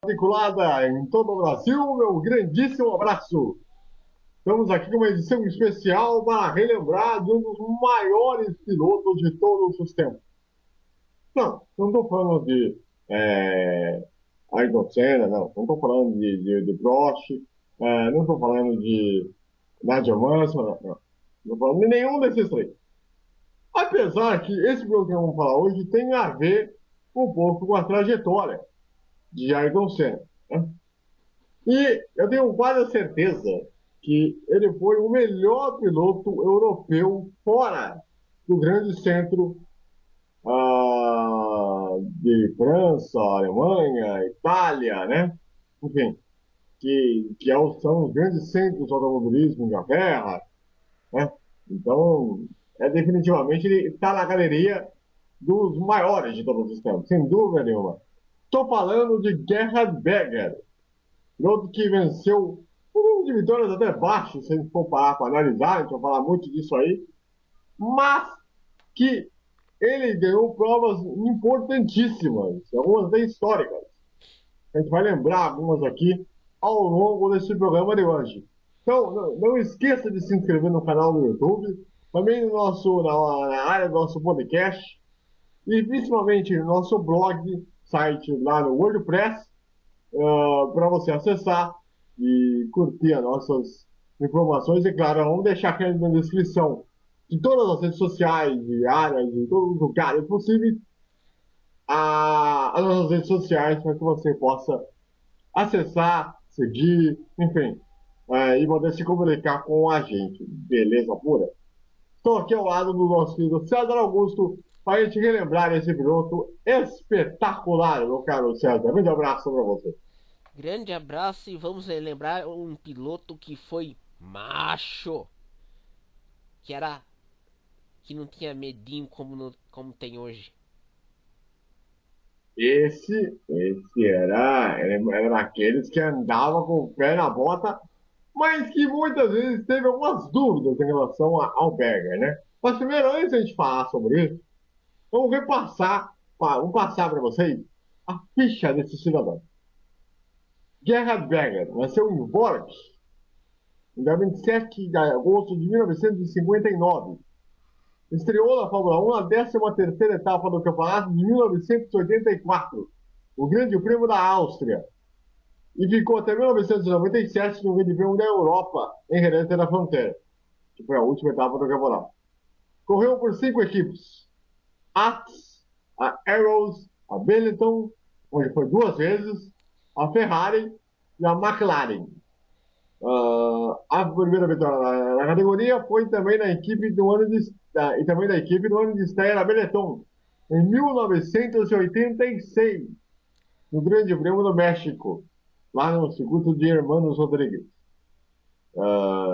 Articulada em todo o Brasil, meu grandíssimo abraço. Estamos aqui com uma edição especial para relembrar de um dos maiores pilotos de todos os tempos. Não estou falando de Ayrton Senna, não estou falando de Prost, não estou falando de Nigel Mansell, não estou falando de nenhum desses três. Apesar que esse piloto que vamos falar hoje tem a ver um pouco com a trajetória de Ayrton Senna, né? E eu tenho quase certeza que ele foi o melhor piloto europeu fora do grande centro de França, Alemanha, Itália, né? Enfim, são os grandes centros do automobilismo, Inglaterra, né? Então, definitivamente ele está na galeria dos maiores de todos os tempos, sem dúvida nenhuma. Estou falando de Gerhard Berger, piloto que venceu um número de vitórias até baixo, se a gente for parar para analisar, a gente vai falar muito disso aí, mas que ele ganhou provas importantíssimas, algumas até históricas. A gente vai lembrar algumas aqui ao longo desse programa de hoje. Então, não esqueça de se inscrever no canal do YouTube, também na área do nosso podcast, e principalmente no nosso blog, site lá no WordPress, para você acessar e curtir as nossas informações. E claro, vamos deixar aqui na descrição de todas as redes sociais, de áreas, de todos os lugares possíveis, as nossas redes sociais para que você possa acessar, seguir, enfim, e poder se comunicar com a gente. Beleza pura? Estou aqui ao lado do nosso querido César Augusto para a gente relembrar esse piloto espetacular, meu caro César. Um grande abraço para você. Grande abraço e vamos lembrar um piloto que foi macho, que era que não tinha medinho como tem hoje. Era daqueles que andava com o pé na bota, mas que muitas vezes teve algumas dúvidas em relação ao Berger, né? Mas primeiro, antes de a gente falar sobre isso, vamos passar para vocês a ficha desse cidadão. Gerhard Berger nasceu em Worms, em dia 27 de agosto de 1959. Estreou na Fórmula 1 na 13ª etapa do campeonato de 1984, o Grande Prêmio da Áustria, e ficou até 1997 no Grande Prêmio da Europa, em Jerez da Fronteira, que foi a última etapa do campeonato. Correu por 5 equipes: Axe, a Arrows, a Benetton, onde foi 2 vezes, a Ferrari e a McLaren. A primeira vitória na categoria foi também na equipe do ano e também da equipe do ano de estreia da Benetton, em 1986, no Grande Prêmio do México, lá no circuito de Hermanos Rodrigues.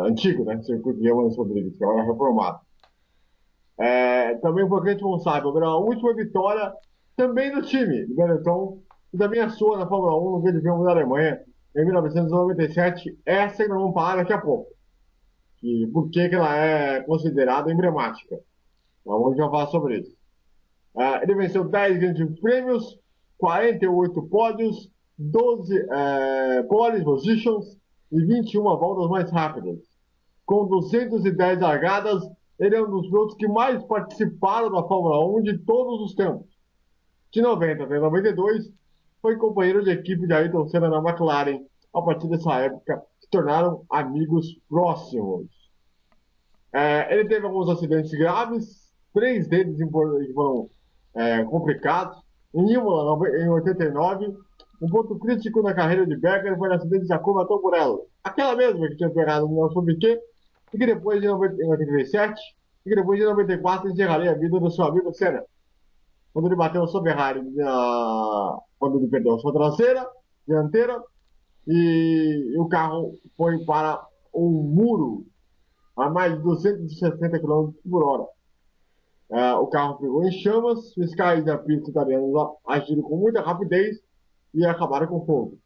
Antigo, né? Circuito de Hermanos Rodrigues, que agora é reformado. Também foi responsável pela última vitória também do time, do Benetton, e também a sua na Fórmula 1 no Grande Prêmio da Alemanha, em 1997. Essa que nós vamos falar daqui a pouco. E por que ela é considerada emblemática. Então, vamos já falar sobre isso. Ele venceu 10 grandes prêmios, 48 pódios, 12 pole positions e 21 voltas mais rápidas. Com 210 largadas, ele é um dos pilotos que mais participaram da Fórmula 1 de todos os tempos. De 90 até 92, foi companheiro de equipe de Ayrton Senna na McLaren. A partir dessa época, se tornaram amigos próximos. Ele teve alguns acidentes graves, 3 deles foram complicados. Em Imola, em 89, um ponto crítico na carreira de Berger foi o acidente de Jacobo Tomburello. Aquela mesma que tinha pegado no Nelson Piquet, e que depois de 97, e que depois de 94 encerraria a vida do seu amigo Senna, quando ele bateu o Ferrari, quando ele perdeu a sua dianteira, e o carro foi para um muro a mais de 260 quilômetros por hora. O carro pegou em chamas, fiscais da pista italianos agiram com muita rapidez e acabaram com o fogo.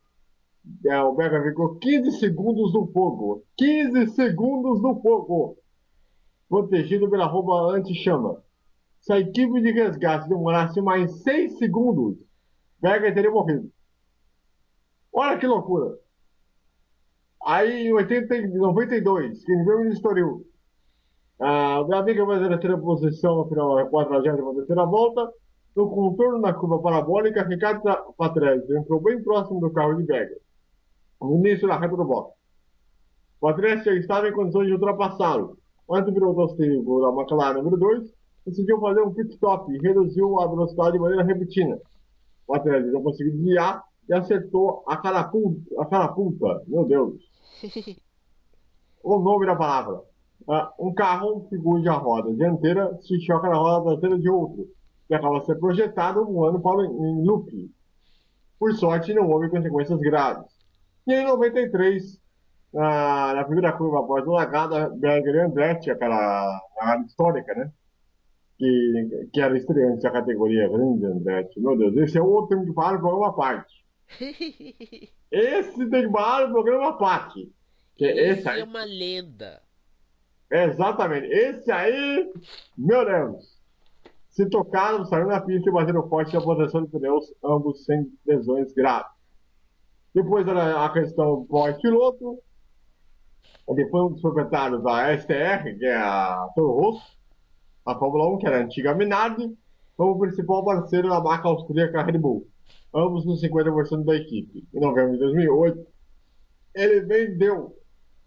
O Berger ficou 15 segundos no fogo. 15 segundos no fogo! Protegido pela roupa anti-chama. Se a equipe de resgate demorasse mais 6 segundos, Berger teria morrido. Olha que loucura. Aí em 92, quem veio no Estoril. O Benfica vai na terceira posição no final da 43ª volta. No contorno da curva parabólica, Ricardo Patrese entrou bem próximo do carro de Berger, no início da reta do box. Patrese já estava em condições de ultrapassá-lo. Antes do piloto da McLaren número 2, decidiu fazer um pit stop e reduziu a velocidade de maneira repentina. Patrese não conseguiu desviar e acertou a carapuça, meu Deus, o nome da palavra. Um carro que cuja roda dianteira se choca na roda traseira de outro, que acaba sendo projetado voando para em loop. Por sorte, não houve consequências graves. E em 93, na primeira curva após a largada, Berger e Andretti, aquela largada histórica, né? Que era estreante da categoria grande Andretti. Meu Deus, esse é outro tem que parar o programa à parte. Esse tem que parar o programa à parte. Que é esse Esse é aí. uma lenda. Exatamente. Esse aí, meu Deus. Se tocaram, saiu na pista e bateram forte na proteção de pneus, ambos sem lesões graves. Depois era a questão pós-piloto. Depois um dos proprietários da STR, que é a Toro Rosso, a Fórmula 1, que era a antiga Minardi, como principal parceiro da marca austríaca Red Bull, ambos com 50% da equipe. Em novembro de 2008, ele vendeu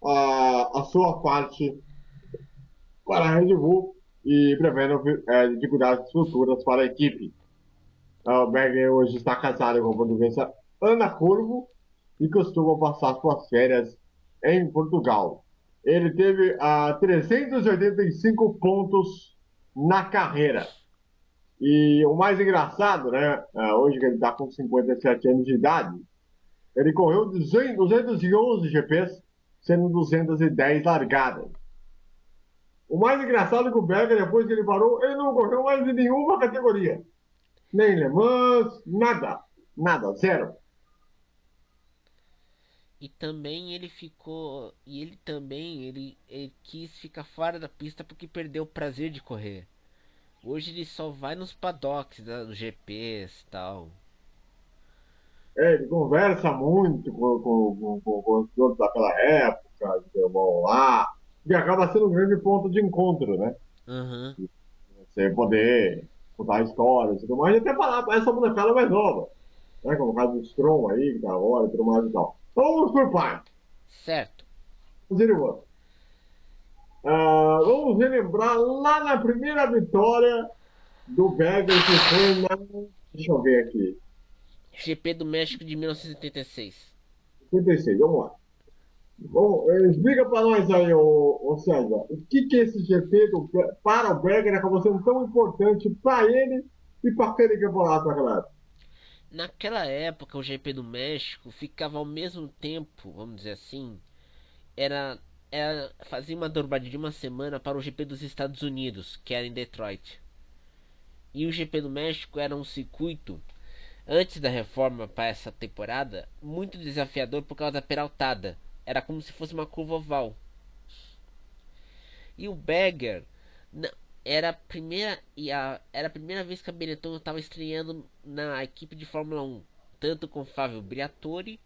a sua parte para a Red Bull e prevendo dificuldades futuras para a equipe. O Berger hoje está casado com a portuguesa Ana Curvo e costuma passar suas férias em Portugal. Ele teve 385 pontos na carreira. E o mais engraçado, né? Hoje que ele está com 57 anos de idade, ele correu 211 GPs, sendo 210 largadas. O mais engraçado é que o Berger, depois que ele parou, ele não correu mais em nenhuma categoria. Nem Le Mans, nada. Nada, zero. E também ele ficou. E ele também ele quis ficar fora da pista porque perdeu o prazer de correr. Hoje ele só vai nos paddocks, né, nos GPs e tal. Ele conversa muito com os pilotos daquela época, que vão lá, e acaba sendo um grande ponto de encontro, né? Aham. Você poder contar histórias e tudo mais, e até falar para essa molecada mais nova, né? Como o caso do Strom aí, que tá agora e tudo mais e tal. Então vamos por partes. Certo. Vamos ir embora. Vamos relembrar lá na primeira vitória do Berger, que foi na. Deixa eu ver aqui. GP do México de 1986. 56, vamos lá. Bom, explica para nós aí, César, o que esse GP para o Berger acabou sendo tão importante para ele e para aquele campeonato naquela época? Naquela época, o GP do México ficava ao mesmo tempo, vamos dizer assim, era, fazia uma dobradinha de uma semana para o GP dos Estados Unidos, que era em Detroit. E o GP do México era um circuito, antes da reforma para essa temporada, muito desafiador por causa da peraltada. Era como se fosse uma curva oval. E o Berger era a primeira vez que a Benetton estava estreando na equipe de Fórmula 1, tanto com Fábio Briatore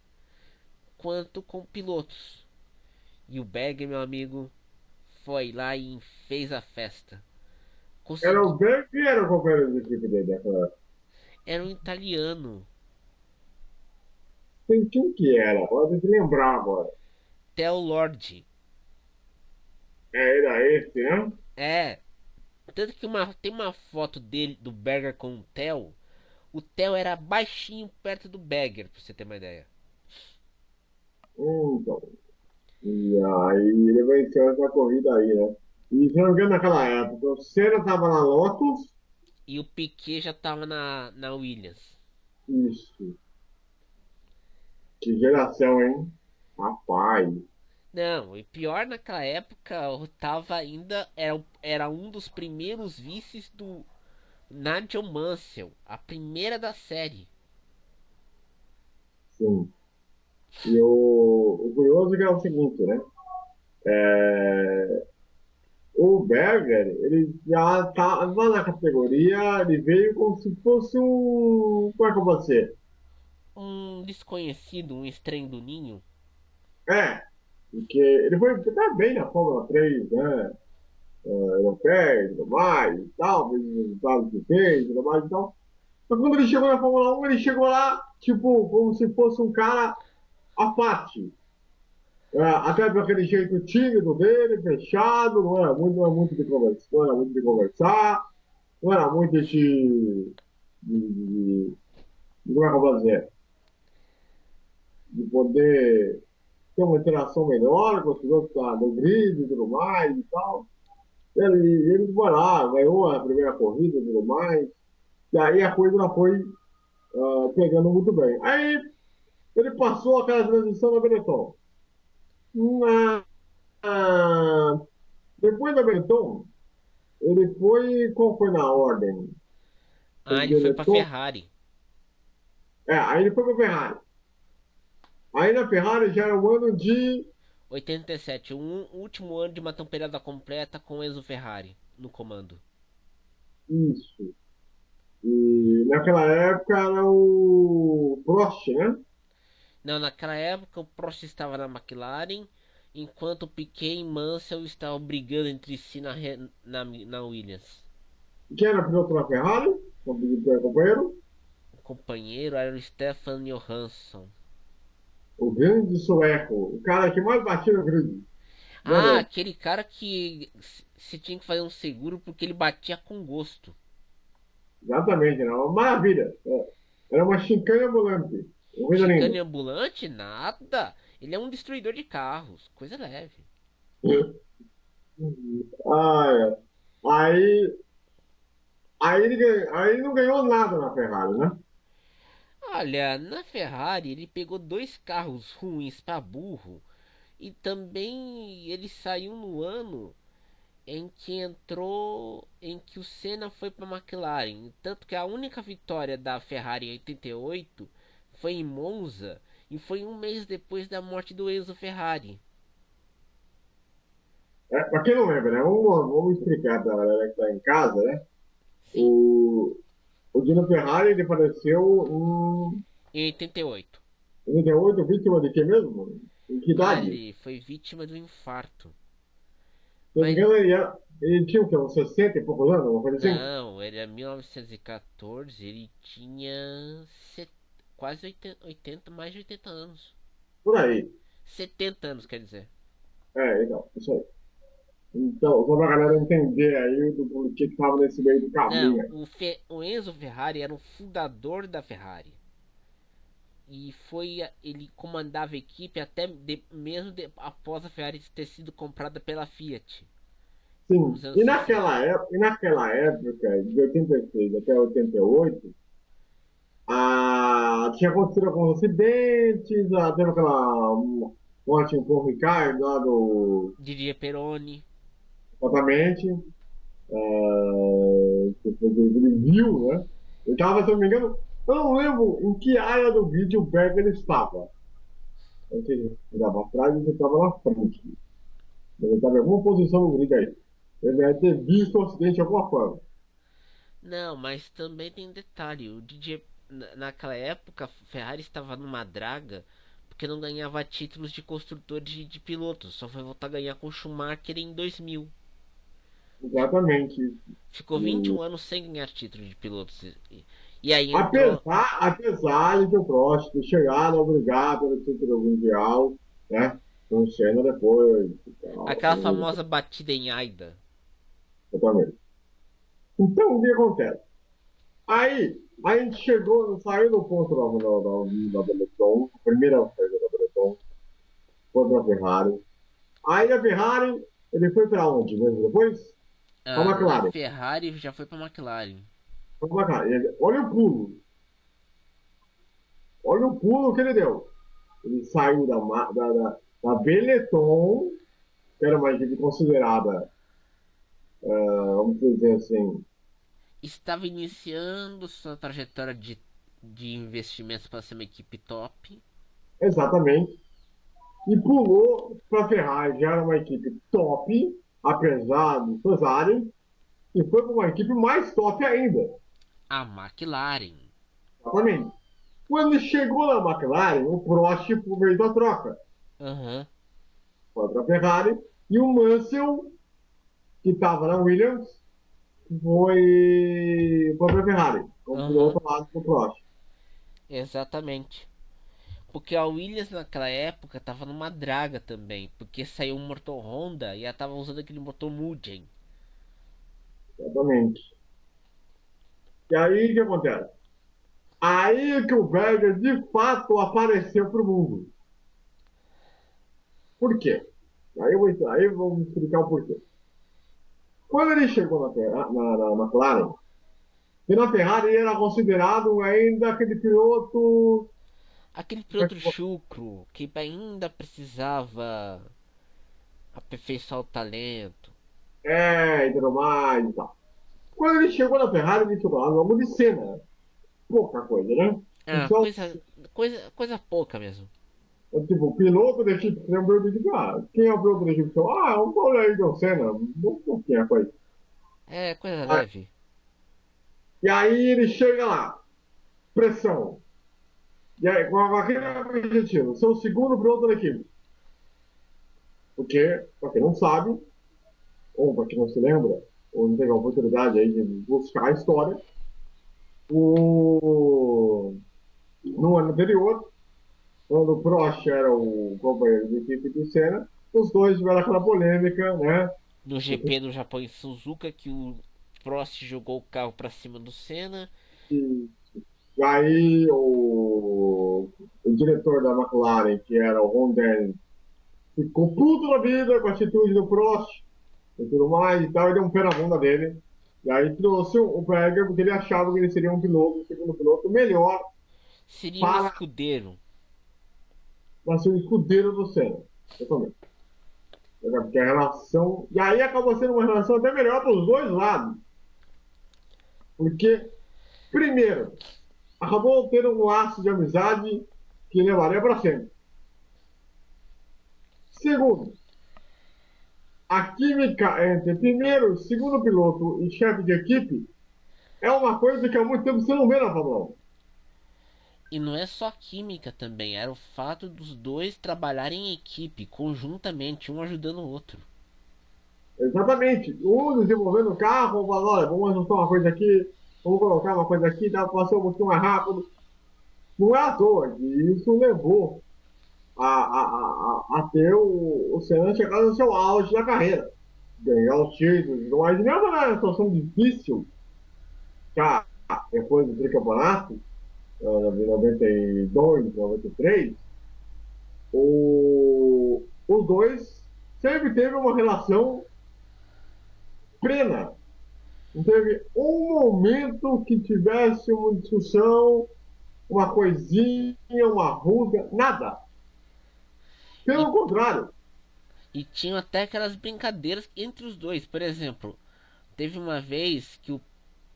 quanto com pilotos. E o Berger, meu amigo, foi lá e fez a festa. Era Consegui... o Berger que era o companheiro de equipe dele naquela época? Era um italiano, Quem que era? Pode te lembrar agora. Theo Lordi. Era esse, né? É, tanto que tem uma foto dele, do Berger com o Theo. O Theo era baixinho perto do Berger, pra você ter uma ideia. Então, e aí ele venceu essa corrida aí, né? E se não me engano, naquela época, o Senna estava na Lotus. E o Piquet já tava na Williams. Isso. Que geração, hein? Rapaz. Não, e pior naquela época, eu tava ainda. Era um dos primeiros vices do Nigel Mansell, a primeira da série. Sim. E o curioso é que é o seguinte, né? É, o Berger, ele já estava na categoria, ele veio como se fosse um. Como é que eu posso dizer? Um desconhecido, um estranho do ninho. É, porque ele foi até bem na Fórmula 3, né? Europeia e tudo mais, e tal, fez os resultados que fez e tudo mais e tal. Mas quando ele chegou na Fórmula 1, ele chegou lá, tipo, como se fosse um cara à parte. Até por aquele jeito tímido dele, fechado, não era muito de conversar, não era muito de conversar, não era muito como é que eu vou dizer, de poder ter uma interação melhor com os pilotos do grid e tudo mais e tal. Ele foi lá, ganhou a primeira corrida e tudo mais, e aí a coisa não foi pegando muito bem. Aí ele passou aquela transição na Benetton. Na, depois da Benetton, ele foi. Qual foi na ordem? Foi Ah, ele foi pra Benetton. Ferrari. Aí ele foi para a Ferrari. Aí na Ferrari já era o ano de. 87, um último ano de uma temporada completa com Enzo Ferrari no comando. Isso. E naquela época era o Prost, né? Não, naquela época o Prost estava na McLaren, enquanto Piquet e Mansell estavam brigando entre si na Williams. Que era piloto na Ferrari, como companheiro. O companheiro era o Stefan Johansson. O grande sueco. O cara que mais batia no grid. Ah, Mano, aquele cara que se tinha que fazer um seguro porque ele batia com gosto. exatamente, era uma maravilha. Era uma chincane ambulante. Uma coisa linda. Chicane ambulante? Nada. Ele é um destruidor de carros. Coisa leve. Ah, é. Aí, aí ele não ganhou nada na Ferrari, né? Olha, na Ferrari ele pegou dois carros ruins para burro e também ele saiu no ano em que o Senna foi para a McLaren, tanto que a única vitória da Ferrari em 88 foi em Monza e foi um mês depois da morte do Enzo Ferrari. Para quem não lembra, né? Vamos explicar para a galera que está em casa, né? Sim, O, o Dino Ferrari ele faleceu em 88. em 88, vítima de quê mesmo? Em que Ah, idade? ele foi vítima do infarto. Se não me Mas engano, ele tinha o quê? Uns 60 e poucos anos, uma coisa assim? não, ele é 1914, ele tinha quase 80, mais de 80 anos. Por aí. 70 anos, quer dizer. Então, isso aí. Então, só para a galera entender aí do que estava nesse meio do Não, caminho aí. o Enzo Ferrari era o fundador da Ferrari. E ele comandava a equipe após a Ferrari ter sido comprada pela Fiat Sim. nos anos 60. E naquela época, de 86 até 88, tinha acontecido alguns acidentes, teve aquela morte com o Ricardo lá do. Didier Peroni. Exatamente. Ele viu, né? Ele estava, se eu não me engano, eu não lembro em que área do vídeo o Berger ele estava. Ou seja, ele estava atrás e ele estava na frente. Ele estava em alguma posição no grid aí. Ele deve ter visto o acidente de alguma forma. Não, mas também tem detalhe. O Didier, naquela época, a Ferrari estava numa draga porque não ganhava títulos de construtor de pilotos. Só foi voltar a ganhar com o Schumacher em 2000. Exatamente. Ficou E, 21 anos sem ganhar título de pilotos. E aí entrou apesar de o Prost ter chegado a brigar pelo título mundial, né? Com o Senna depois e tal. aquela famosa batida em Aida. Exatamente. Então, o que acontece? Aí, a gente chegou, saiu do ponto da Benetton, a primeira coisa da Benetton, foi para a Ferrari. Aí a Ferrari, ele foi para onde mesmo depois? Para a Na McLaren. Ferrari já foi para McLaren. Pra McLaren. Olha o pulo. Olha o pulo que ele deu. Ele saiu da Benetton, que era uma equipe considerada, vamos dizer assim, Estava iniciando sua trajetória de investimentos para ser uma equipe top. exatamente, e pulou para a Ferrari, já era uma equipe top, apesar dos pesares, e foi para uma equipe mais top ainda. A McLaren. Exatamente. Quando ele chegou na McLaren, o Prost veio da troca. Aham. Foi para a Ferrari. E o Mansell, que estava na Williams, foi para a Ferrari, como Aham. piloto ao lado do Prost. Exatamente. Porque a Williams naquela época tava numa draga também. Porque saiu um motor Honda e ela tava usando aquele motor Mugen. Exatamente. E aí o que acontece? Aí que o Berger de fato apareceu para o mundo. Por quê? Aí vamos explicar o porquê. Quando ele chegou na McLaren, e na Ferrari ele era considerado ainda aquele piloto. Aquele piloto chucro que ainda precisava aperfeiçoar o talento. E tudo mais e tal. Quando ele chegou na Ferrari, ele chegou lá no nome de Senna. Pouca coisa, né? Ah, Então, coisa pouca mesmo. tipo, o piloto da equipe, você lembra do tipo, quem é o piloto da equipe? É um colega do Senna. Não tinha coisa. É, coisa Ah, leve. e aí ele chega lá, pressão. E aí, com aquele objetivo, ser o segundo piloto da equipe. Porque, para quem não sabe, ou para quem não se lembra, ou não teve a oportunidade aí de buscar a história, o... no ano anterior, quando o Prost era o companheiro de equipe do Senna, os dois tiveram aquela polêmica, né? No GP do Japão em Suzuka que o Prost jogou o carro pra cima do Senna. E, e aí o diretor da McLaren, que era o Ron Dennis, ficou puto na vida com a atitude do Prost e tudo mais e tal, e deu um pé na bunda dele. E aí trouxe o Berger porque ele achava que ele seria um piloto, um segundo piloto melhor Seria um para escudeiro. ser o escudeiro do Senna. Totalmente. Porque a relação. E aí acabou sendo uma relação até melhor para os dois lados. Porque, primeiro, acabou tendo um laço de amizade que levaria para sempre. Segundo, a química entre primeiro, segundo piloto e chefe de equipe é uma coisa que há muito tempo você não vê na Fórmula 1. E não é só química também, era o fato dos dois trabalharem em equipe, conjuntamente, um ajudando o outro. Exatamente. Um desenvolvendo o carro, falando, olha, vamos ajustar uma coisa aqui, vamos colocar uma coisa aqui, dá para ser um pouquinho mais rápido. Não é à toa que isso levou a ter o Senna chegar no seu auge da carreira. Ganhar os títulos, mas mesmo na situação difícil, já depois do tricampeonato, de 92, 93, os dois sempre teve uma relação plena. Não teve um momento que tivesse uma discussão, uma coisinha, uma rusga, nada. E, Pelo contrário. e tinham até aquelas brincadeiras entre os dois. Por exemplo, teve uma vez que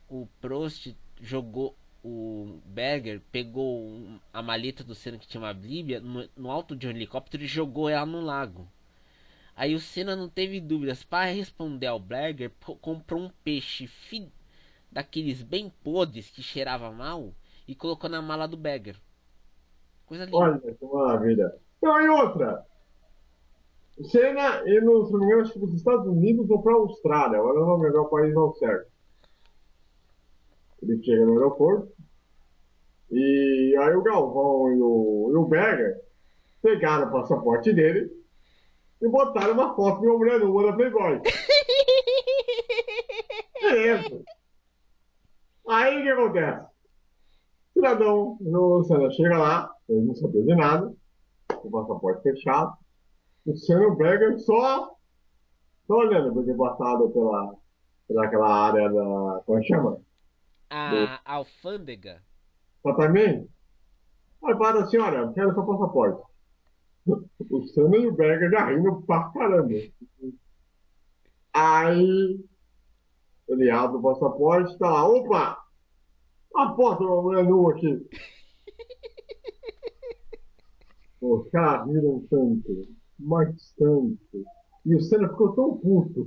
o Prost jogou. O Berger pegou a maleta do Senna que tinha uma Bíblia no alto de um helicóptero e jogou ela no lago. Aí o Senna não teve dúvidas. Para responder ao Berger, comprou um peixe daqueles bem podres que cheirava mal e colocou na mala do Berger. Coisa linda. Olha, que maravilha. Então, e outra, Senna, e no, se não me engano, acho que para os Estados Unidos ou para a Austrália, agora não vou lembrar o país ao certo. Ele chega no aeroporto e aí o Galvão e o Berger pegaram o passaporte dele e botaram uma foto de uma mulher nua da Playboy. Beleza. Aí o que acontece? O cidadão no Senna chega lá, ele não sabia de nada, com o passaporte fechado. O Senna e o Berger só olhando, porque passado pelaquela área da. Como é que chama? Do A alfândega. tratamento. Aí para assim, olha, eu quero seu passaporte. O Senna e o Berger já rindo pra caramba. Aí ele abre o passaporte, tá lá, opa! A foto da mulher nua aqui. Os caras riram tanto, mas tanto. E o Senna ficou tão puto.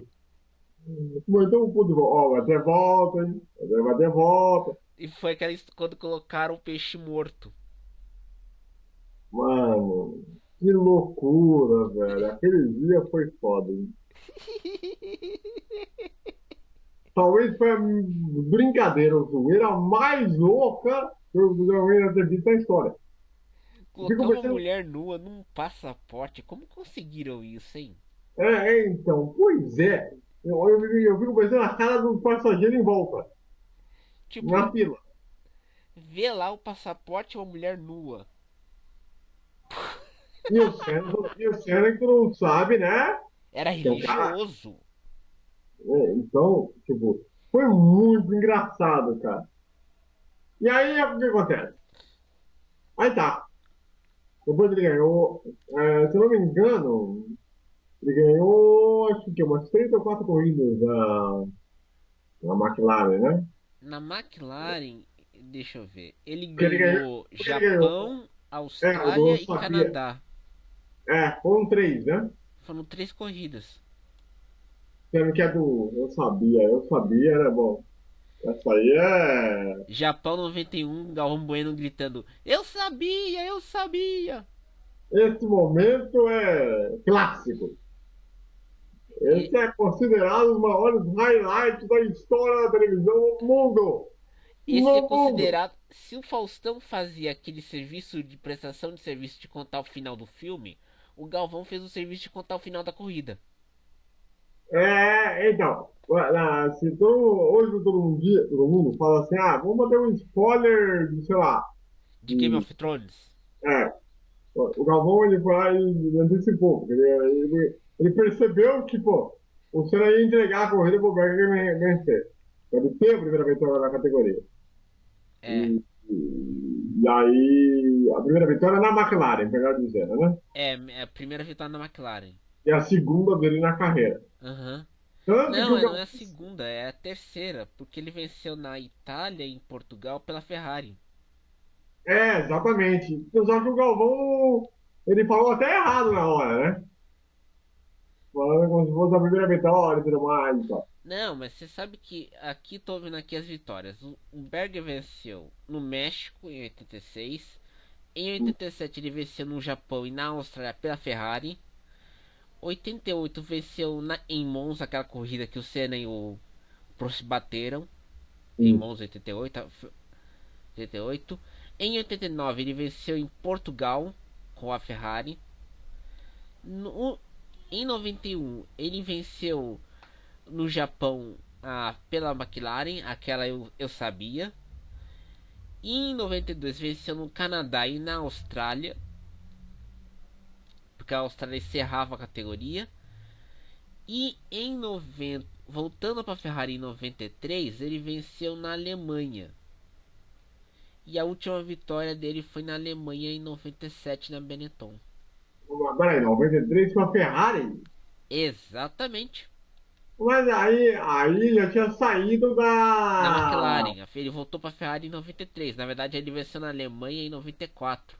Ficou tão puto. Ó, vai ter volta, hein? Vai ter volta. E foi aquela quando colocaram o peixe morto. Mano, que loucura, velho. Aquele dia foi foda, hein? Talvez foi a brincadeira, a zoeira mais louca que eu já ter visto na história. Eu fico Colocar uma pensando, mulher nua num passaporte, como conseguiram isso, hein? então, pois é. Eu fico pensando na cara do passageiro em volta, Tipo, na fila. vê lá o passaporte e uma mulher nua. E o Senna que tu não sabe, né? Era Que é um cara. religioso. Então, tipo, foi muito engraçado, cara. E aí, o que acontece? Aí tá. Depois ele ganhou, se eu não me engano, ele ganhou, acho que umas 3 ou 4 corridas na McLaren, né? Na McLaren, deixa eu ver, ele Porque ele ganhou, ganhou porque ele ganhou. Japão, O do Austrália eu e sabia. Canadá. Foram três, né? Foram 3 corridas. Sendo que é do eu sabia, era bom. Essa aí é. Japão 91, Galvão Bueno gritando: Eu sabia, eu sabia! Esse momento é clássico. E Esse é considerado um dos maiores highlights da história da televisão no mundo. esse é No mundo! considerado. Se o Faustão fazia aquele serviço de prestação de serviço de contar o final do filme, o Galvão fez o serviço de contar o final da corrida. Então, se hoje todo mundo fala assim, vamos ter um spoiler de, sei lá, De Game de, of Thrones. é, o Galvão ele foi lá e antecipou, porque ele percebeu que, pô, o Senna ia entregar a corrida pro Berger vencer. Ele ter a primeira vitória na categoria. É, E aí, a primeira vitória na McLaren, melhor dizendo, né? é a primeira vitória da McLaren. E a segunda dele na carreira. Aham. Tanto que Não, o não Galvão. é a segunda, é a terceira, porque ele venceu na Itália e em Portugal pela Ferrari. Exatamente. Só que o Galvão, ele falou até errado na hora, né? Falando como se fosse a primeira vitória e tudo mais e tal. Não, mas você sabe que aqui tô vendo aqui as vitórias. O Berger venceu no México em 86. Em 87 ele venceu no Japão e na Austrália pela Ferrari. 88 venceu em Monza, aquela corrida que o Senna e o Prost bateram. Em Hum, Monza 88. 88. Em 89 ele venceu em Portugal com a Ferrari. No, em 91 ele venceu no Japão pela McLaren, aquela eu sabia. E em 92 venceu no Canadá e na Austrália, porque a Austrália encerrava a categoria. E em 90, voltando para a Ferrari em 93, ele venceu na Alemanha. E a última vitória dele foi na Alemanha em 97 na Benetton. Peraí, 93 com a Ferrari. Exatamente. Mas aí já tinha saído Na da. McLaren. Ele voltou para a Ferrari em 93. Na verdade, ele venceu na Alemanha em 94.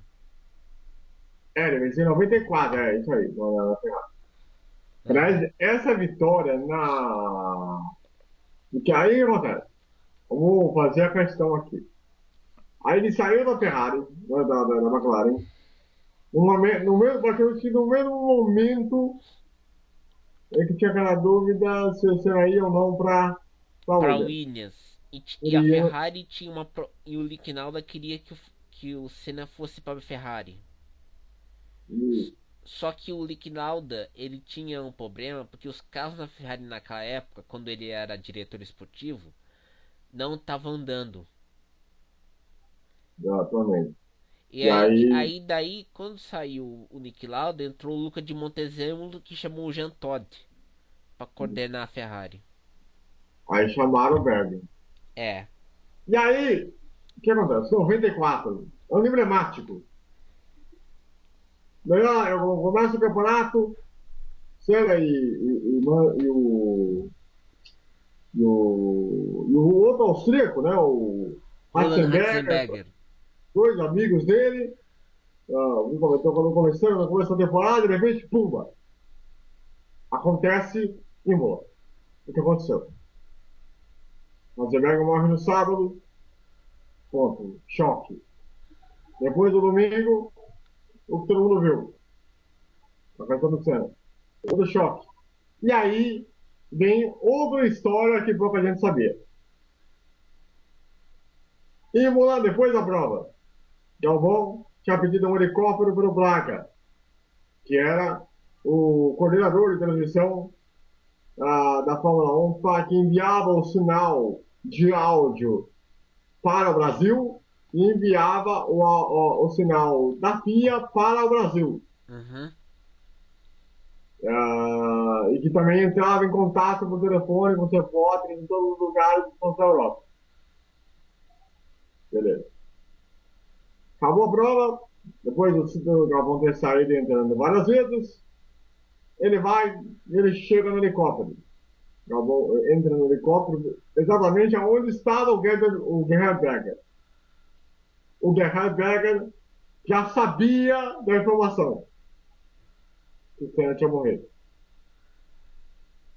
Ele venceu em 94, isso aí, na Ferrari. Uhum. Aliás, essa vitória na. O que aí acontece? Vamos fazer a questão aqui. Aí ele saiu da Ferrari, né, da McLaren, no mesmo, praticamente no mesmo momento em que tinha aquela dúvida se você ia ou não para Para Williams. Williams. E a Ele ia, Ferrari tinha uma. E o Lick Nauda queria que o Senna fosse para a Ferrari. e, Só que o Lick Lauda, ele tinha um problema porque os carros da Ferrari naquela época, quando ele era diretor esportivo, não estavam andando. exatamente. E E aí, aí daí, quando saiu o Nick Lauda, entrou o Luca de Montezemolo que chamou o Jean Todt para coordenar a Ferrari. aí chamaram o Berger. É, E aí, o que acontece? 94, ano emblemático. Eu começo o campeonato, Senna e o outro austríaco, né? O Roland Ratzenberger, Ratzenberger. dois amigos dele. Quando começou a temporada, de repente, pumba, acontece em Moa. O que aconteceu? Ratzenberger morre no sábado, ponto, choque. Depois do domingo, o que todo mundo viu, a questão do Senna, outro choque. E aí vem outra história que pouca gente sabia. E vamos lá, depois da prova, Galvão tinha pedido um helicóptero para o Braga, que era o coordenador de transmissão da Fórmula 1, que enviava o sinal de áudio para o Brasil e enviava o sinal da FIA para o Brasil. Uhum. E que também entrava em contato por telefone com os repórteres em todos os lugares da Europa. Beleza. Acabou a prova, depois do Galvão ter saído e entrando várias vezes, ele chega no helicóptero. Galvão entra no helicóptero exatamente aonde estava o Gerhard Berger. O Gerhard Berger já sabia da informação que o Senna tinha morrido.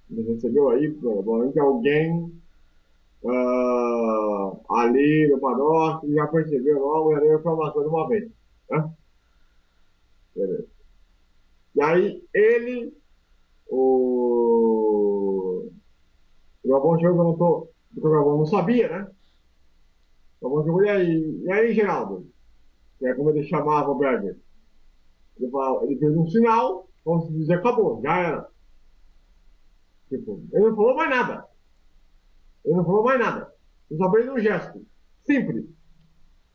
Ele recebeu aí, provavelmente, alguém ali no paddock já percebeu logo e deu a informação de uma vez. Né? Beleza. E aí o Galvão chegou e perguntou, porque o Galvão não sabia, né? O Galvão chegou, e aí, Geraldo? Que é como ele chamava o Berger. Ele fez um sinal, como se dizer, acabou, já era. Tipo, ele não falou mais nada. Ele não falou mais nada. Ele só fez um gesto. Simples.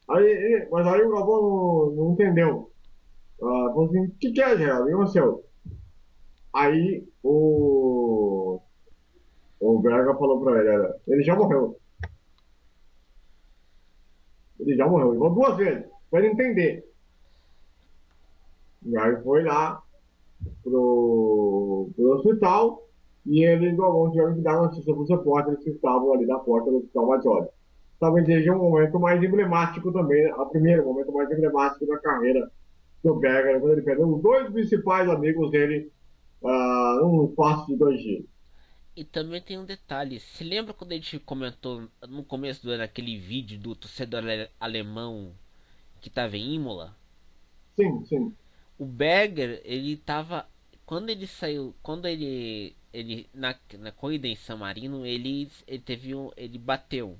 Mas aí o Galvão não entendeu. Falou assim, o que é, Geraldo? E o seu? Aí o Berger falou pra ele, ele já morreu. Ele já morreu. Ele falou duas vezes, pra ele entender. E aí foi lá pro hospital e ele e o Galvão tiveram que dar notícia para os repórteres que estavam ali na porta do hospital Maggiore. Talvez seja um momento mais emblemático também, o primeiro momento mais emblemático da carreira do Berger, quando ele perdeu os dois principais amigos dele num espaço de 2 dias. E também tem um detalhe. Se lembra quando a gente comentou no começo do ano aquele vídeo do torcedor alemão que tava em Imola? Sim, sim. O Berger, ele tava. Quando ele saiu. Quando ele na corrida em San Marino, ele teve um. Ele bateu.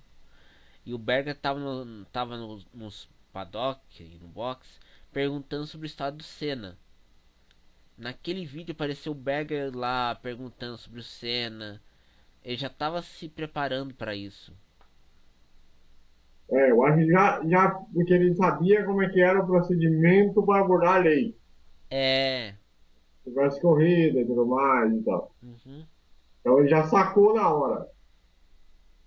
E o Berger tava nos paddock, no box, perguntando sobre o estado do Senna. Naquele vídeo apareceu o Berger lá perguntando sobre o Senna. Ele já estava se preparando para isso. Eu acho que porque ele sabia como é que era o procedimento para abordar a lei. É. Tivesse corrida e tudo mais e tal. Uhum. Então ele já sacou na hora.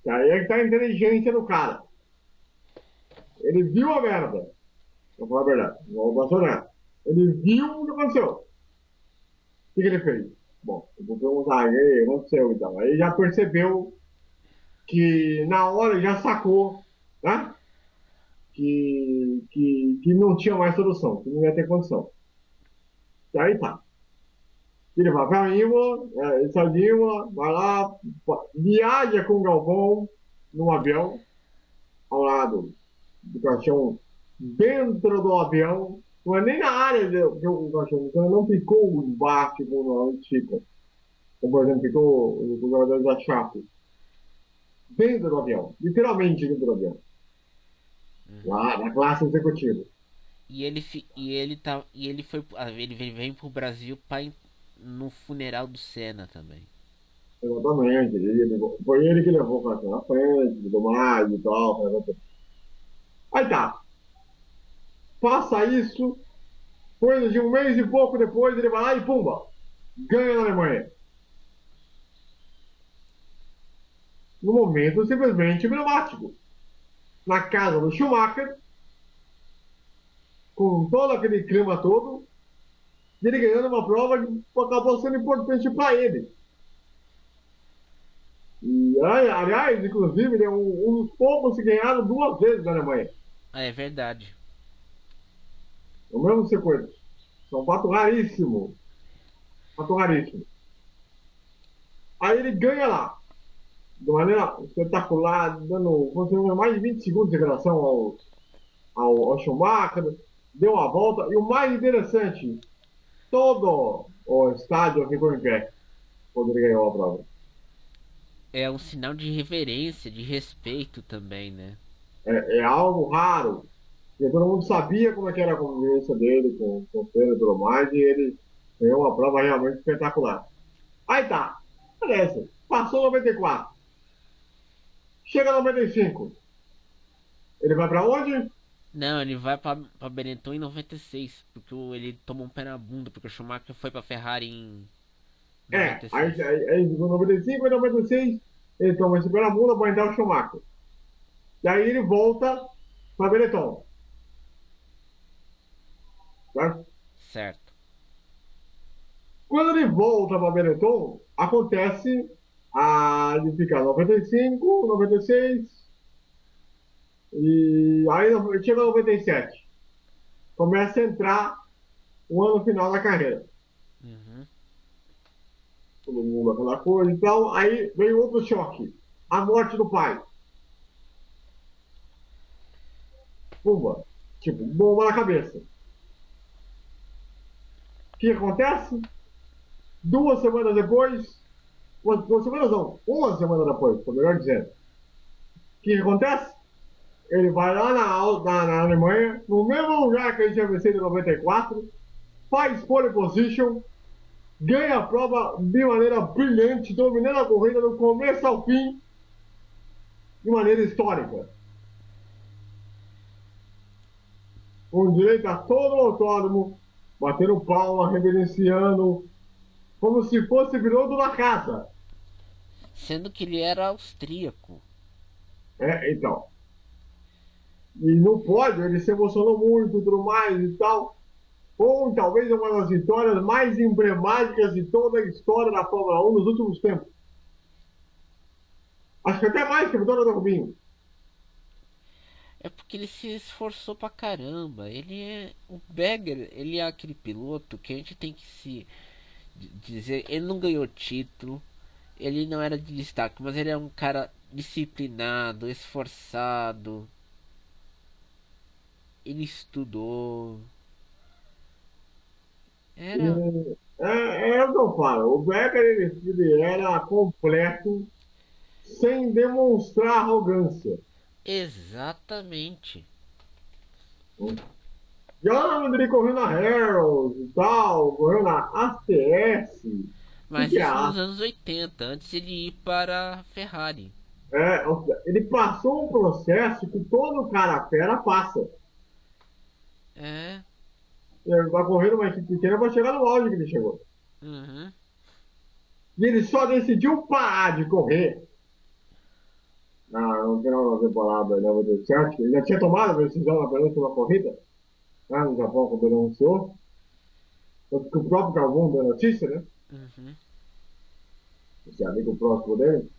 E aí é que tá a inteligência do cara. Ele viu a merda. Vou falar a verdade. Vou Bolsonaro. Ele viu o que aconteceu. O que ele fez? Bom, eu vou perguntar, e aí, o que aconteceu então? Aí já percebeu que na hora já sacou, né? Que não tinha mais solução, que não ia ter condição. E aí tá. Ele vai para Imola, ele sai de Imola, vai lá, viaja com o Galvão num avião, ao lado do caixão, dentro do avião, não é nem na área do caixão, então ele não ficou embaixo como normalmente ficam. Como, por exemplo, ficou os jogadores da Chape, dentro do avião, literalmente dentro do avião, Uhum. lá na classe executiva. Ele vem pro Brasil no funeral do Senna também. Exatamente, foi ele que levou o caixão na frente, tudo mais e tal. Aí tá, passa isso, coisa de um mês e pouco depois, ele vai lá e pumba, ganha na Alemanha. No momento simplesmente emblemático. Na casa do Schumacher, com todo aquele clima todo, e ele ganhando uma prova que acabou sendo importante para ele. E, aliás, inclusive, ele é um dos poucos que ganharam duas vezes na Alemanha, Ah, é verdade. no mesmo circuito. É um fato raríssimo. Fato raríssimo. Aí ele ganha lá, de maneira espetacular, dando mais de 20 segundos em relação ao Schumacher. deu uma volta, e o mais interessante, todo o estádio ficou em pé quando ele ganhou a prova. É um sinal de reverência, de respeito também, né? É algo raro, porque todo mundo sabia como é que era a convivência dele com o Senna e tudo mais, e ele ganhou uma prova realmente espetacular. Aí tá, beleza, passou 94, chega 95, ele vai para onde? Não, ele vai pra Benetton em 96, porque ele tomou um pé na bunda, porque o Schumacher foi pra Ferrari em Aí, 96. aí, aí em 95 e 96, ele toma esse pela mula, vai entrar o Schumacher. E aí ele volta para Benetton, certo? Certo. Quando ele volta para Benetton, acontece de ficar 95, 96, e aí chega 97. Começa a entrar o ano final da carreira. Uhum. Todo mundo aquela coisa. Então, aí vem outro choque. A morte do pai. Pumba. Tipo, bomba na cabeça. O que acontece? 2 semanas depois, 2 semanas não, uma semana depois, tô melhor dizendo. O que acontece? Ele vai lá na Alemanha, no mesmo lugar que ele tinha vencido em 94, faz pole position, ganha a prova de maneira brilhante, dominando a corrida do começo ao fim, de maneira histórica. Com direito a todo o autódromo, batendo palma, reverenciando, como se fosse piloto da casa. Sendo que ele era austríaco. Então. E no pódio ele se emocionou muito, tudo mais e tal. Ou talvez uma das vitórias mais emblemáticas de toda a história da Fórmula 1 nos últimos tempos. Acho que até mais que a vitória do Rubinho. É porque ele se esforçou pra caramba. Ele é. O Berger, ele é aquele piloto que a gente tem que se dizer. Ele não ganhou título. Ele não era de destaque, mas ele é um cara disciplinado, esforçado. Ele estudou. Era É o que eu falo. O Becker ele era completo sem demonstrar arrogância. exatamente. Já onde ele correu na Harrods e tal, correu na ACS. O Mas que é isso a nos anos 80, antes de ele ir para a Ferrari. Ou seja, ele passou um processo que todo cara fera passa. É. Ele vai correr numa equipe pequena para chegar no auge que ele chegou. Uhum. E ele só decidiu parar de correr no final da temporada de 97. Ele já tinha tomado a decisão na penúltima corrida, lá no Japão, quando ele anunciou. Tanto que o próprio Calvão deu notícia, né? Uhum. Esse amigo próximo dele.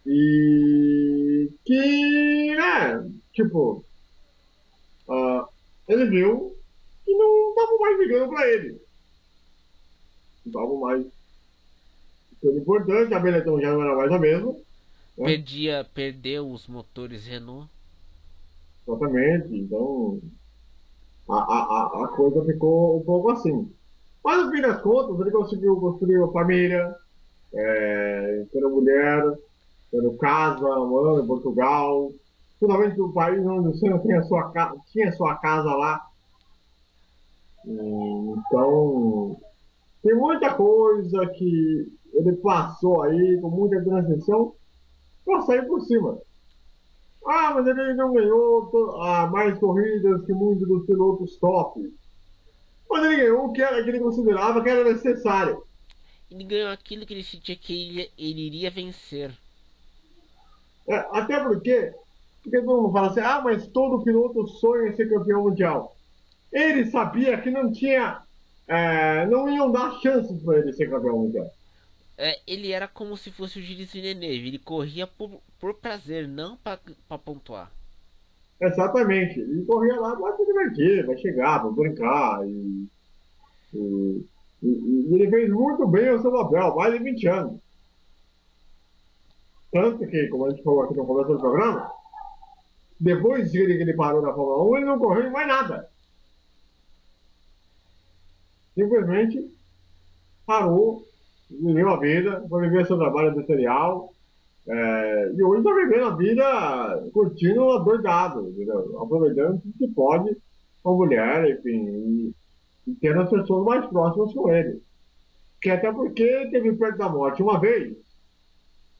E que, tipo, uh, ele viu que não estavam mais ligando para ele. Não estavam mais sendo importante, a Benetton já não era mais a mesma, né? Perdeu os motores Renault. Exatamente. Então, a coisa ficou um pouco assim. Mas no fim das contas, ele conseguiu construir uma família, tendo mulher, tendo casa, morando em Portugal. Finalmente, o país onde o Senna tinha sua casa lá. Então, tem muita coisa que ele passou aí, com muita transição, para sair por cima. Ah, mas ele não ganhou mais corridas que muitos dos pilotos top. Mas ele ganhou o que ele considerava que era necessário. Ele ganhou aquilo que ele sentia que ele iria vencer. Até porque todo mundo fala assim, mas todo piloto sonha em ser campeão mundial. Ele sabia que não iam dar chances para ele ser campeão mundial. Ele era como se fosse o Gilles Villeneuve. Ele corria por prazer, não para pontuar. Exatamente. Ele corria lá para se divertir, para chegar, para brincar. E, e ele fez muito bem o seu papel, mais de 20 anos. Tanto que, como a gente falou aqui no começo do programa, depois que ele parou na Fórmula 1, ele não correu em mais nada. Simplesmente parou, viveu a vida, foi viver seu trabalho industrial, e hoje está vivendo a vida, curtindo adoidado, entendeu? Aproveitando tudo que pode com a mulher, enfim, e tendo as pessoas mais próximas com ele. Que até porque teve perto da morte uma vez,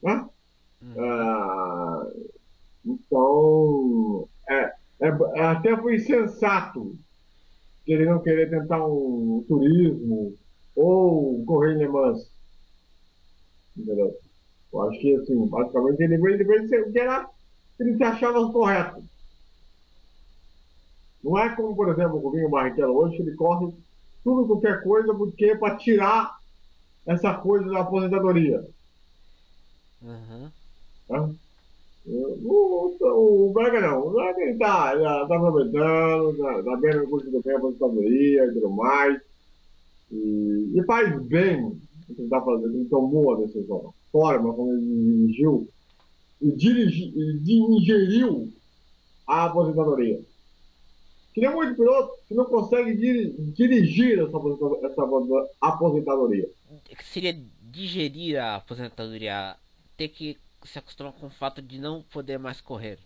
né? Uhum. Ah, então, até foi sensato de ele não querer tentar um turismo ou correr em Le Mans, entendeu? Eu acho que, assim, basicamente ele veio ser o que era, ele se achava correto. Não é como, por exemplo, o Rubinho Barrichello hoje, que ele corre tudo qualquer coisa porque para tirar essa coisa da aposentadoria. Uhum. Né? O Braga não. O Braga ele tá aproveitando, tá vendo o curso do bem, a aposentadoria e tudo mais. E faz bem o que ele está fazendo. Ele tomou a decisão. A forma como ele dirigiu e ingeriu a aposentadoria. Que nem muito piloto que não consegue dirigir essa aposentadoria. Que seria digerir a aposentadoria, ter que se acostumar com o fato de não poder mais correr.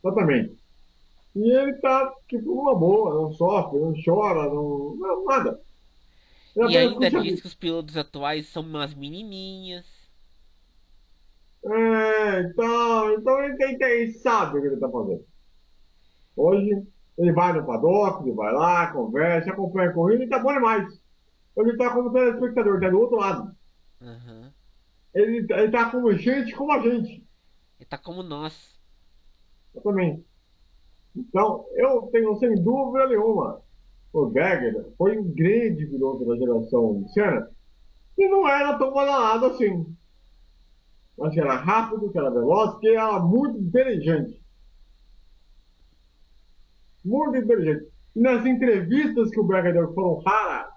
Exatamente. E ele tá, tipo, uma boa, não sofre, não chora, não nada. Ele E apenas ainda curte a diz vida. que os pilotos atuais são umas menininhas. Então ele sabe o que ele está fazendo. Hoje, ele vai no paddock, ele vai lá, conversa, acompanha a corrida e tá bom demais. Hoje ele está como telespectador, está do outro lado. Uhum. Ele está como gente, como a gente. E tá como nós. Eu também. Então, eu tenho sem dúvida nenhuma. O Berger foi um grande piloto da geração Senna e não era tão badalado assim. Mas que era rápido, que era veloz, que era muito inteligente. Muito inteligente. E nas entrevistas que o Berger deu, que foram raras,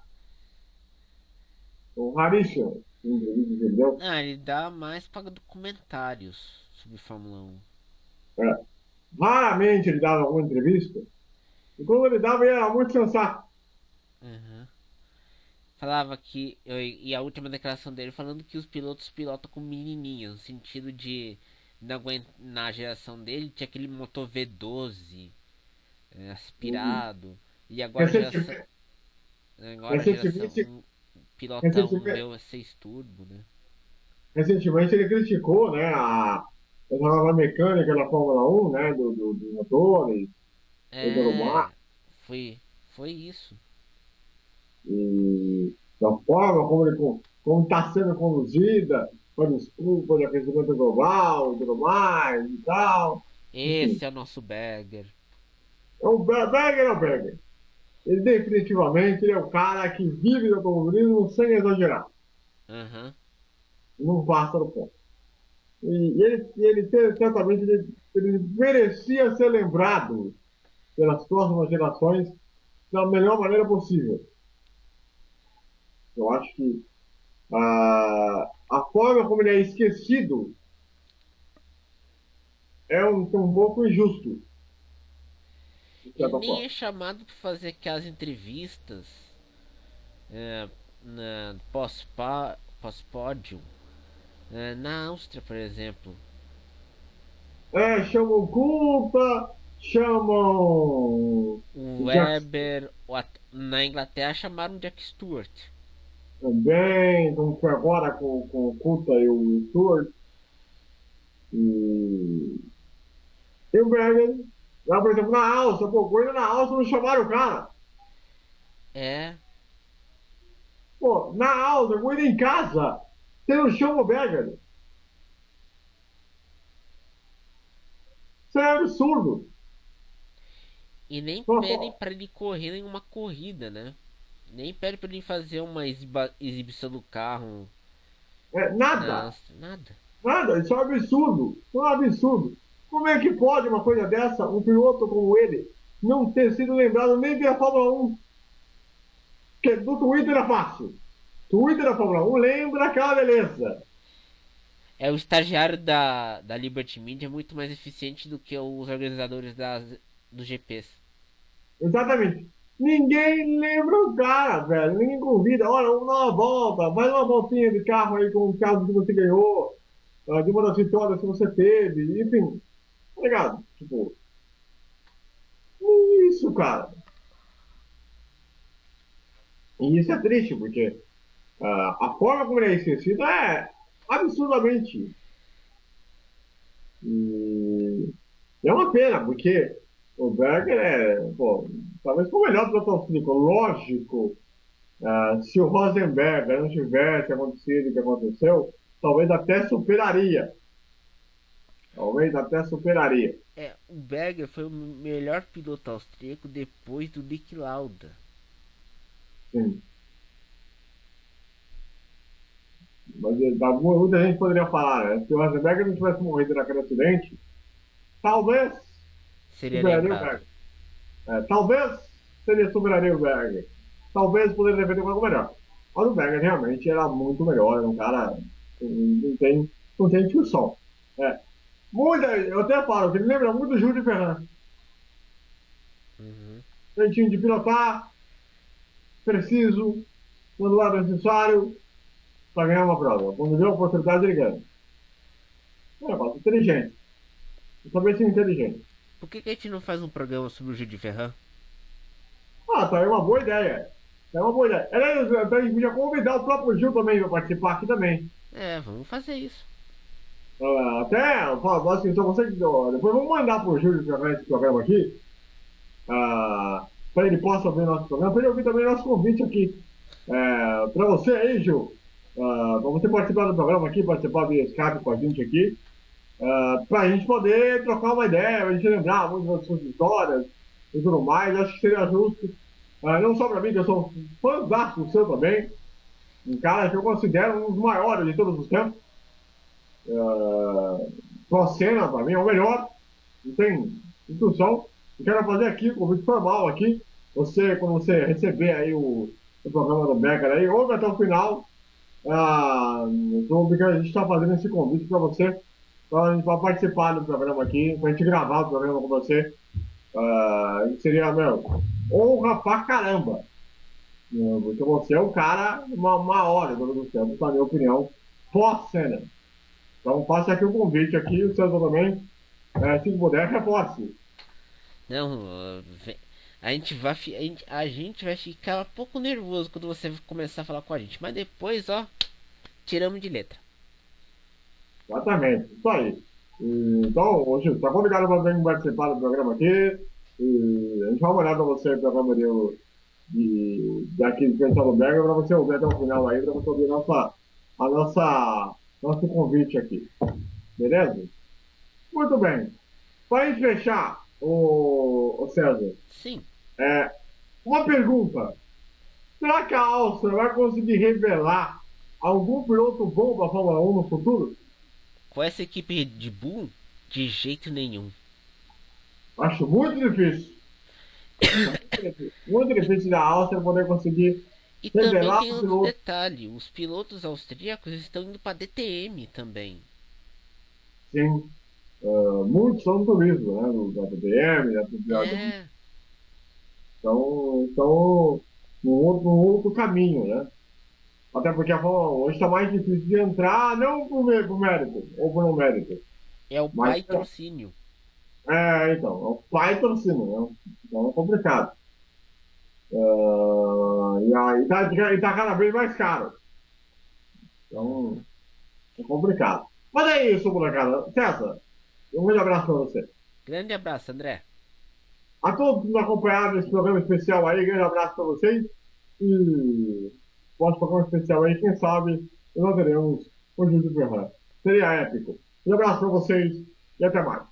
ou raríssimas, entrevistas que ele deu, Ah, ele dá mais para documentários sobre Fórmula 1. é, raramente ele dava alguma entrevista. E quando ele dava, ele era muito sensato. Uhum. Falava que. E a última declaração dele falando que os pilotos pilotam com menininhos. No sentido de. Na geração dele tinha aquele motor V12 aspirado. E Recentemente, agora a recentemente, geração pilota um recentemente, V6 turbo, né? recentemente ele criticou, né, a nova mecânica da Fórmula 1, né, dos motores e tudo mais, É. Foi. Foi isso. e da forma como ele como está sendo conduzida, com a desculpa de aquecimento global e tudo mais e tal. Enfim, Esse é o nosso Berger. Berger é o Berger. Ele definitivamente ele é o cara que vive do automobilismo sem exagerar. Aham. Não passa do ponto. Certamente, ele merecia ser lembrado pelas próximas gerações da melhor maneira possível. Eu acho que a forma como ele é esquecido um pouco injusto, de Ele certa nem forma. é chamado para fazer aquelas entrevistas é, pós-pódio. Na Áustria, por exemplo. Chamam culpa, chamam O Jack Weber, na Inglaterra chamaram Jack Stewart. também, como foi agora com o Kuta e o Stewart. E, e o Berger, lá, por exemplo, na Áustria, pô, coisa na Áustria não chamaram o cara. É, Pô, na Áustria, coisa em casa, você não chama o Berger. Isso é absurdo. e nem Pô, pedem pô, para ele correr em uma corrida, né? Nem pedem para ele fazer uma exibição do carro na nada, Áustria, nada. nada, isso é um absurdo. Isso é um absurdo. Como é que pode uma coisa dessa, um piloto como ele, não ter sido lembrado nem pela Fórmula 1? Que do Twitter é fácil. Twitter da Fórmula 1 lembra aquela beleza. O estagiário da Liberty Media é muito mais eficiente do que os organizadores dos GPs. Exatamente. Ninguém lembra o cara, velho. Ninguém convida. Olha, vamos dar uma volta. Vai uma voltinha de carro aí com o carro que você ganhou, de uma das vitórias que você teve. Enfim, tá ligado? Tipo, isso, cara. E isso é triste, porque a forma como ele é esquecido é absurdamente. E é uma pena, porque o Berger pô, talvez foi o melhor piloto austríaco. Lógico, se o Rosenberg não tivesse acontecido o que aconteceu, talvez até superaria. Talvez até superaria. O Berger foi o melhor piloto austríaco depois do Nick Lauda. Sim. Mas muita gente poderia falar, né? Se o Rosenberg não tivesse morrido naquele acidente, talvez Seria superaria o lembrado. Berger. Talvez superaria o Berger. Talvez poderia ter feito algo melhor. Mas o Berger realmente era muito melhor. Era um cara. Não tem discussão. É. Eu até falo que ele lembra muito do Júlio de Ferran. Uhum. Jeitinho de pilotar, preciso, quando é necessário, para ganhar uma prova. Quando vê a oportunidade, ele ganha. Mas inteligente. Talvez ser inteligente. Por que a gente não faz um programa sobre o Gil de Ferran? Tá aí uma boa ideia. É uma boa ideia. Aliás, a gente podia convidar o próprio Gil também para participar aqui também. Vamos fazer isso. Até, eu falo assim, então você, depois vamos mandar para o Júlio gravar esse programa aqui, para ele possa ouvir nosso programa, para ele ouvir também nosso convite aqui. Para você aí, Gil, para você participar do programa aqui, participar via Skype com a gente aqui, para a gente poder trocar uma ideia, a gente lembrar muitas das suas histórias e tudo mais. Acho que seria justo, não só para mim, que eu sou fãzaço do seu também, um cara que eu considero um dos maiores de todos os tempos. Procena, para mim, é o melhor, não tem discussão. Eu quero fazer aqui o convite formal aqui. Você, quando você receber aí o programa do Becker aí, ouve até o final, porque a gente está fazendo esse convite para você, para participar do programa aqui, para a gente gravar o programa com você. Seria, meu, honra pra caramba. Porque você é um cara, uma hora, do tempo, na minha opinião, pós-cena. Então, faça aqui o convite aqui, o César também, se puder, reforce. Não, a gente vai ficar um pouco nervoso quando você começar a falar com a gente, mas depois, ó, tiramos de letra. Exatamente, isso aí. Então, hoje, está convidado para vir participar do programa aqui. A gente vai olhar para você o programa daqui de Castelo Berga para você ouvir até o final aí, para você ouvir nosso convite aqui. Beleza? Muito bem. Para a gente fechar, o César, Sim, é, uma pergunta. Será que a Áustria vai conseguir revelar algum piloto bom para a Fórmula 1 no futuro? com essa equipe de Bull, de jeito nenhum. Acho muito difícil. Muito difícil da Áustria poder conseguir E também revelar tem o outro piloto. detalhe: os pilotos austríacos estão indo para DTM também. Sim, muitos são do turismo, né? Da TPM, É, estão num outro caminho, né? Até porque a Fórmula 1 hoje está mais difícil de entrar, não por mérito, ou por não mérito, é o mas patrocínio. então, é o pai torcendo, né? Então é complicado. E aí tá cada vez mais caro. Uhum. Então, é complicado. Mas é isso, molecada. César, um grande abraço para você. Grande abraço, André. A todos que nos acompanharam nesse programa especial aí, grande abraço para vocês. E nosso programa especial aí, quem sabe, nós teremos o Júlio Ferran. Seria épico. Um abraço para vocês e até mais.